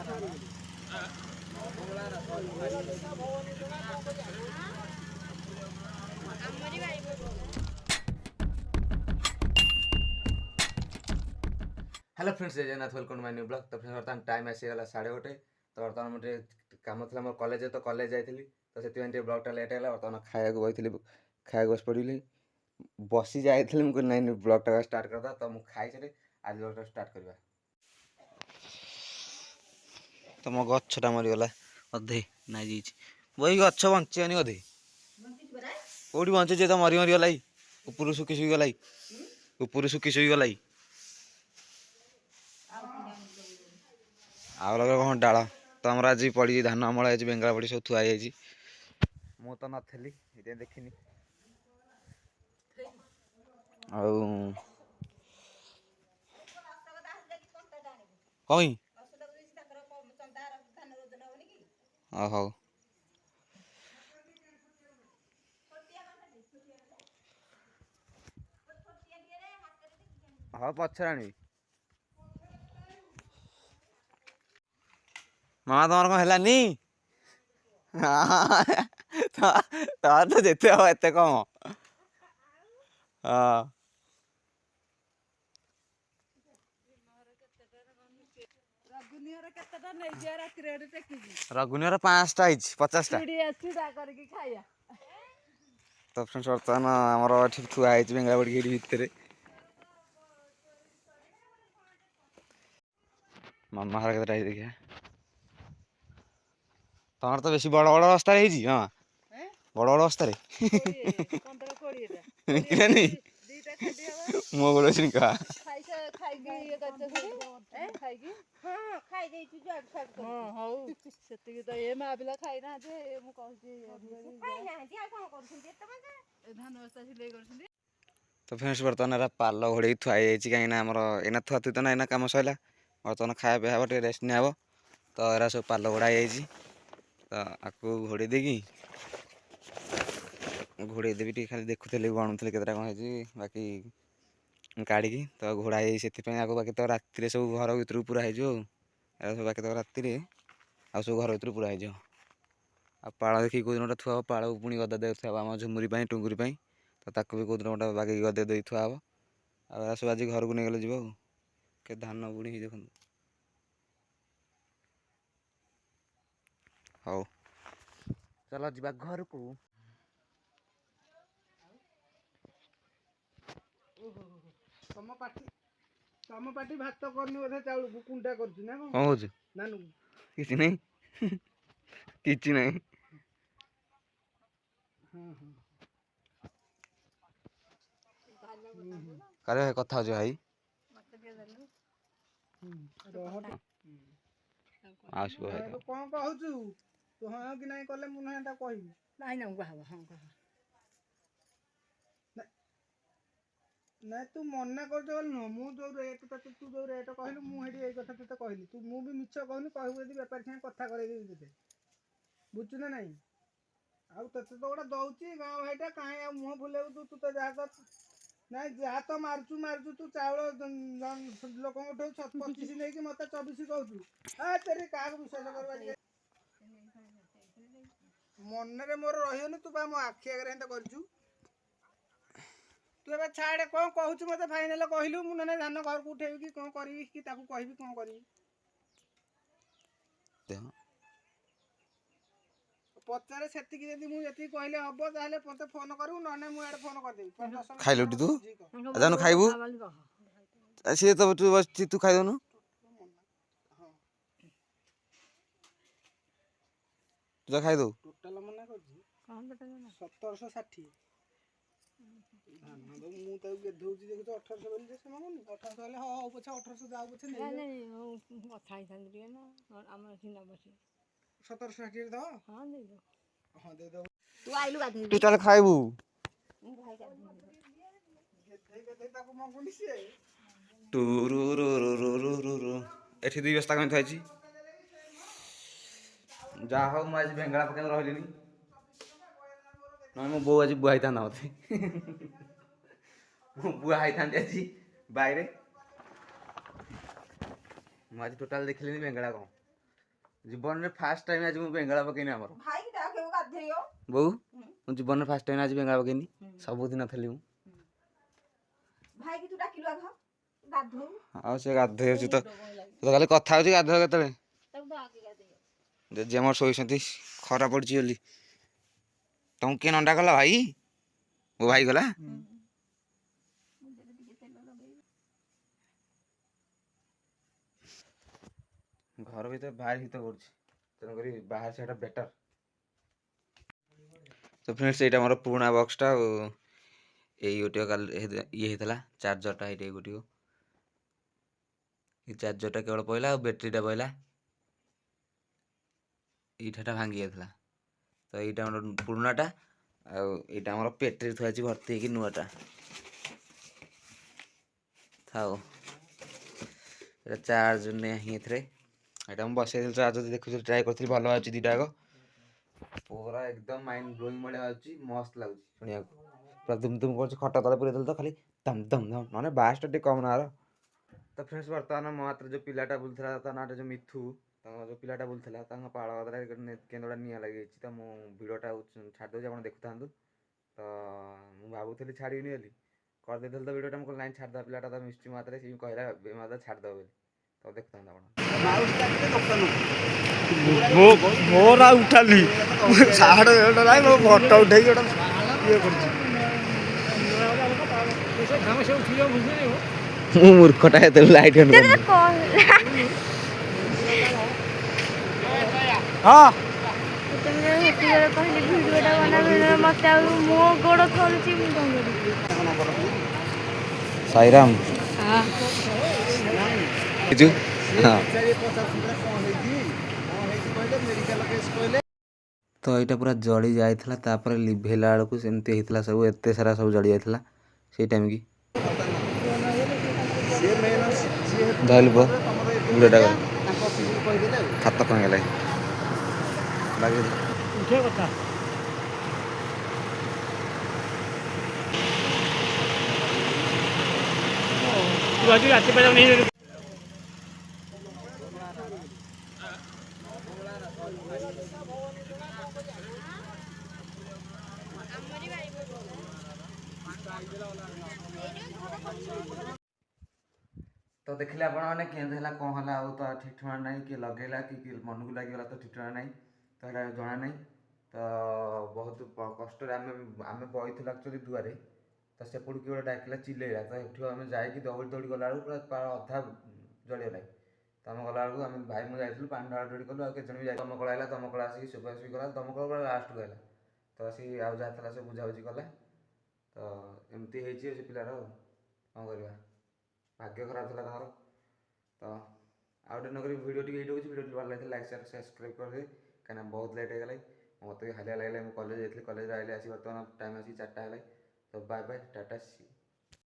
Hello friends, Jai Jagannath, welcome to my new blog. तो friends बर्तमान time आसीगला 8:30। तो बर्तमान मुझे काम था मोर कॉलेज, तो कॉलेज जाइली, तो से ब्लॉगटा लेट है। बर्तमान खाया बही खाया बस पड़ी बसी जाइली, मुझे नहीं ब्लॉगटा स्टार्ट करदा। तो मुझे खाई सारे आज ब्लॉगटा स्टार्ट करवा। तो मो गछटा मरीगला अधे नाई जाइए बही गछ बचानी अधे कौटी बचे तो मरी मरी गलाई ऊपर सुखी सुखी गलाई ऊपर सुखी सुखी गलाई आउ लगे कौन डाल। तो आम आज पड़ी धान अमल है बेंगला पड़ी सब थुआ जाइए। मु तो नी देखनी कहीं हौ हाँ पचर आनी मामा तुम कौन है तो जिते हम एत कम हाँ रघुनियर 5टा 50टा। तो फ्रेंड्स बर्तमान आमर थुआई बेंगला पड़ी भितर मामा हर के देखिए तुम तो बेसी बड़ बड़ रास्ता हाँ बड़ बड़ रास्ता मो गोड़ कहा तो फ्रेंड्स बर्तमान पाल घोड़े थुआई कहीं एना थुआ थुई तो ना कम सरला बर्तमान खाया पीया हम रेस्ट नहीं तो एरा सब पाल घोड़ा तो आपको घोड़े देगी घोड़े देवी टी खाली देखुली गणुली केतटा कौन है बाकी काढ़ी तो घोड़ा से बाकी तो राति सब घर भर पूरा हो बाकी तो राति आ सब घर भर पूरा हो पाड़ देखिए कौ दिन गोटे थुआ पाड़ पुणी गदा दे आम झुमुरी टुंगुरी तो ताक भी कौ दिन गोटे बागे गदे दे थुआ आ सब आज घर को नहीं गले जीव के धान बुणी देख हौ चलो जा घर को तम पार्टी भात करनी बोधे चाउल कुंडा कर ना कौन हो नानू किसी नहीं किसी नहीं करे कथा हो भाई आसो कौन कहू तू हाँ कि नहीं कले मुझे कह ना तू मना कर नुह मु जो रेट तू जो रेट कहलु मुझे कथा ते कहली तू मु भी मिछ कहनी कहू यदि बेपारी साथ कथा करेदेवी ते बुझु ना नहीं आउ ते तो गोटे दौची गाँ भाईटा कहीं मुह फुलेबू तू तो जहाँ कर ना जहाँ तो मारचु तू चाउल लोक 25 नहीं कि मत 24 कहू तेरे क्या विश्वास कर मन मोर रही तू मो आखि आगे कर तू ए छाड़े कौन कहूँ मत फाइनाल कहलु मुझे धान घर को उठेबी कि कौन करी कि कहबी कौन करी पचारे से मुझे कहले हम ताले मत फोन करू ना मुझे फोन करदेवी खाइलु तू जानु खाइबू सी तो तू बस तू खाई दनु तू खाई दो टोटाल मना कर 1760 धान तो मुझे गेधौची देख 1800 बोली से मांगुनी 1800 हेले हाँ पछे 1800 जाऊ पछे नहीं कथा ही थांदी ना हमर सिना बसे 1760 दो हां दे दो हां दे दो तू आइलु गाधी तू चल खाइबू ताको मांगुनी से टुरु रु रु रु रु रु रु एठी दुई बस्ता कम थाइची जा हो मु आज बेंगला पके रहलिनी ना मो बो आज बुआई था ना मते बुआ आई था आज बाहर मु आज टोटाल देखलिनी बेंगला कौन ଜୀବନରେ ଫାଷ୍ଟ ଟାଇମ୍ ଆଜି ମୁଁ ବେଙ୍ଗଳା ପକେଇନି ଆମର। ଭାଇ କି ଡାକିବୁ ଗାଧେଇବ। ବୋଉ ମୁଁ ଜୀବନରେ ଫାଷ୍ଟ ଟାଇମ୍ ଆଜି ବେଙ୍ଗଳା ପକେଇନି। ସବୁଦିନ ଥିଲି ମୁଁ। ଭାଇ କି ତୁ ଡାକିଲୁ ଆଘ ଗାଧଉ। ଆଉ ସେ ଗାଧୋଉଛି ତ ଖାଲି କଥା ହଉଛି ଗାଧୋଇ କେତେବେଳେ। ତାକୁ ଡାକି ଗାଧେଇବ। ଜେଜେ ଆମର ଶୋଇଛନ୍ତି ଖରା ପଡୁଛି ବୋଲି। ତମକୁ କିଏ ନଣ୍ଡା କଲା ଭାଇ? ମୋ ଭାଇ ଗଲା। ଘର ଭିତରେ ଭାରି ଶୀତ କରୁଛି ତେଣୁକରି ବାହାର ସେଇଟା ବେଟର। ତ ଫ୍ରେଣ୍ଡସ୍ ଏଇଟା ମୋର ପୁରୁଣା ବକ୍ସଟା ଆଉ ଏଇ ଗୋଟିକ କାଲି ଇଏ ହେଇଥିଲା ଚାର୍ଜରଟା ଏଇଟା ଏଇ ଗୋଟିକ। ଏ ଚାର୍ଜରଟା କେବଳ ପଇଲା ଆଉ ବ୍ୟାଟେରୀଟା ପଇଲା। ଏଇଠାଟା ଭାଙ୍ଗି ଯାଇଥିଲା ତ ଏଇଟା ଆମର ପୁରୁଣାଟା ଆଉ ଏଇଟା ଆମର ପେଟିରେ ଥୁଆ ହେଇଛି ଭର୍ତ୍ତି ହେଇକି ନୂଆଟା ଥାଉ। ଏଇଟା ଚାର୍ଜ ନାହିଁ ଏଥିରେ। ଏଇଟା ମୁଁ ବସେଇଥିଲି ଚାର୍ଜ ଦେଖୁଥିଲି ଟ୍ରାଏ କରିଥିଲି ଭଲ ଅଛି ଦୁଇଟା ଯାକ ପୁରା ଏକଦମ ମାଇଣ୍ଡ ବ୍ଲୋଇଂ ଭଳିଆ ଅଛି ମସ୍ତ ଲାଗୁଛି ଶୁଣିବାକୁ ପୁରା ଦୁମ୍ ଦୁମ୍ କରୁଛି ଖଟ ତଳେ ପୁରେଇ ଦେଲେ ତ ଖାଲି ଦମ୍ ଦମ୍ ଦମ୍ ମାନେ ବାସ୍ଟା ଟିକେ କମ୍ ନା ଆର। ତ ଫ୍ରେଣ୍ଡସ୍ ବର୍ତ୍ତମାନ ମୋ ହାତରେ ଯେଉଁ ପିଲାଟା ବୁଲୁଥିଲା ତା ନାଁଟା ଯେଉଁ ମିଥୁ ତାଙ୍କ ଯେଉଁ ପିଲାଟା ବୁଲୁଥିଲା ତାଙ୍କ ପାଳ କତିରେ କେମିତି ଗୋଟେ ନିଆଁ ଲାଗିଯାଇଛି ତ ମୁଁ ଭିଡ଼ିଓଟା ଛାଡ଼ି ଦେଉଛି ଆପଣ ଦେଖୁଥାନ୍ତୁ। ତ ମୁଁ ଭାବୁଥିଲି ଛାଡ଼ିବିନି ବୋଲି କରିଦେଇଥିଲି ତ ଭିଡ଼ିଓଟା ମୁଁ କହିଲି ନାଇଁ ଛାଡ଼ିଦେବା ପିଲାଟା ତ ମିଶିଛି ମୋ ହାତରେ ସିଏ କହିଲା ମୋତେ ଛାଡ଼ିଦେବ ବୋଲି ତ ଦେଖୁଥାନ୍ତୁ ଆପଣ। ମୋର ଆଉ ଉଠାଲି ସାହାଡ଼ ନାହିଁ ମୋ ଫଟୋ ଉଠେଇକି ଗୋଟେ ଇଏ କରୁଛି। ମୁଁ ମୂର୍ଖଟା ହେତେବେଳେ ଲାଇଟ୍ ଅନ୍ କରିନି। ହଁ କହିଲି ଭିଡ଼ିଓଟା ବନା ମତେ ଆଉ ମୋ ଗୋଡ଼ ଥରୁଛି ମୁଁ କଣ କରିବି? ସାଇରାମ ହଁ ତ ଏଇଟା ପୁରା ଜଳି ଯାଇଥିଲା ତାପରେ ଲିଭେଇଲା ବେଳକୁ ସେମିତି ହେଇଥିଲା ସବୁ ଏତେ ସାରା ସବୁ ଜଳି ଯାଇଥିଲା ସେଇ ଟାଇମ୍ କି ଧଇଲୁ ପୁଅ ଭିଡ଼ିଓଟା କର ହାତ କ'ଣ ହେଇଗଲା ବାଗେଇ ଉଠିବା କଥା। ରାତି ପାଇଲା ନେଇ ତ ଦେଖିଲେ ଆପଣମାନେ କେମିତି ହେଲା କ'ଣ ହେଲା ଆଉ ତ ଠିକ୍ ଠିକଣା ନାହିଁ କିଏ ଲଗେଇଲା କି ମନକୁ ଲାଗିଗଲା ତ ଠିକ୍ ଠିକଣା ନାହିଁ ତ ଏଇଟା ଜଣା ନାହିଁ। ତ ବହୁତ କଷ୍ଟରେ ଆମେ ବଇଥିଲୁ ଆକ୍ଚୁଆଲି ଦୁଆରେ ତ ସେପଟୁ କିଏ ଗୋଟେ ଡାକିଲା ଚିଲେଇଲା ତ ଏଠୁ ଆମେ ଯାଇକି ଦୌଡ଼ି ଦୌଡ଼ି ଗଲାବେଳକୁ ପୁରା ଅଧା ଜଳିଗଲା। ତ ଆମେ ଗଲାବେଳକୁ ଆମେ ଭାଇ ମୁଁ ଯାଇଥିଲୁ ପାଣି ଢଳା ଢଳି କଲୁ ଆଉ କେତେ ଜଣ ବି ଯାଇ ଦମକଳ ଆଇଲା ଦମକଳ ଆସିକି ସୁପାସୁପି କଲା ଦମକଳ ପୁରା ଲାଷ୍ଟକୁ ଆଇଲା ତ ଆସିକି ଆଉ ଯାହା ଥିଲା ସବୁ ବୁଝାବୁଝି କଲା। ତ ଏମିତି ହେଇଛି ସେ ପିଲାର ଆଉ କ'ଣ କରିବା ଭାଗ୍ୟ ଖରାପ ଥିଲା ତାଙ୍କର। ତ ଆଉ ଗୋଟେ ନକରି ଭିଡ଼ିଓ ଟିକେ ଏଇଠି ହେଉଛି ଭିଡ଼ିଓଟି ଭଲ ଲାଗିଥିଲା ଲାଇକ୍ ସେୟାର ସବସ୍କ୍ରାଇବ୍ କରିଦେବେ କାହିଁକିନା ବହୁତ ଲେଟ୍ ହେଇଗଲା ମୋତେ ବି ହାଲିଆ ଲାଗିଲା ମୁଁ କଲେଜ ଯାଇଥିଲି କଲେଜରେ ଆଇଲି ଆସି ବର୍ତ୍ତମାନ ଟାଇମ୍ ଆସିକି 4ଟା ହେଲା। ତ ବାଏ ବାଏ ଟାଟା ସି